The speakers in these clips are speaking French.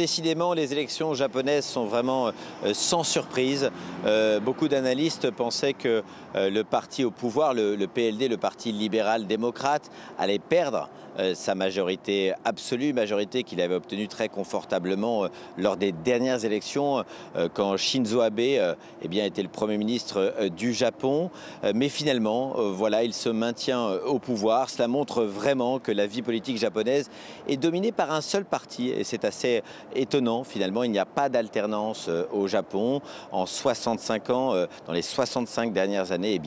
Décidément, les élections japonaises sont vraiment sans surprise. Beaucoup d'analystes pensaient que le parti au pouvoir, le PLD, le parti libéral-démocrate, allait perdre sa majorité absolue, majorité qu'il avait obtenue très confortablement lors des dernières élections, quand Shinzo Abe était le Premier ministre du Japon. Mais finalement, voilà, il se maintient au pouvoir. Cela montre vraiment que la vie politique japonaise est dominée par un seul parti, et c'est assez étonnant. Finalement, il n'y a pas d'alternance au Japon. En 65 ans, dans les 65 dernières années,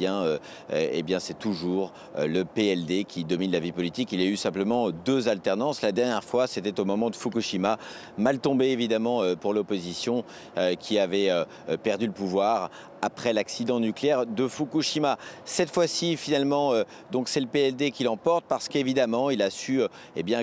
c'est toujours le PLD qui domine la vie politique. Il y a eu simplement 2 alternances. La dernière fois, c'était au moment de Fukushima. Mal tombé évidemment pour l'opposition qui avait perdu le pouvoir après l'accident nucléaire de Fukushima. Cette fois-ci, finalement, donc c'est le PLD qui l'emporte parce qu'évidemment, il a su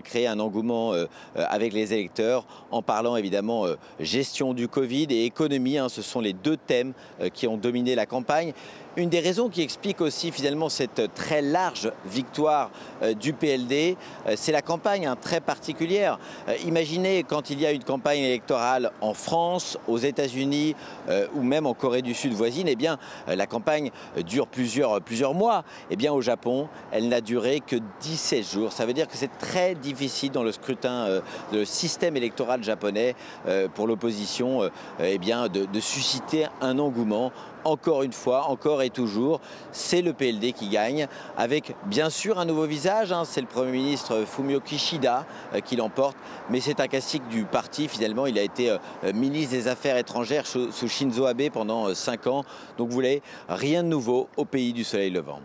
créer un engouement avec les électeurs en parlant évidemment gestion du Covid et économie. Ce sont les 2 thèmes qui ont dominé la campagne. Une des raisons qui explique aussi finalement cette très large victoire du PLD, c'est la campagne très particulière. Imaginez quand il y a une campagne électorale en France, aux États-Unis ou même en Corée du Sud voisine, la campagne dure plusieurs mois. Au Japon, elle n'a duré que 17 jours. Ça veut dire que c'est très difficile dans le scrutin, le système électoral japonais pour l'opposition de susciter un engouement. Encore une fois, encore et toujours, c'est le PLD qui gagne, avec bien sûr un nouveau visage, c'est le Premier ministre Fumio Kishida qui l'emporte, mais c'est un classique du parti. Finalement, il a été ministre des Affaires étrangères sous Shinzo Abe pendant 5 ans, donc vous voyez, rien de nouveau au pays du soleil levant.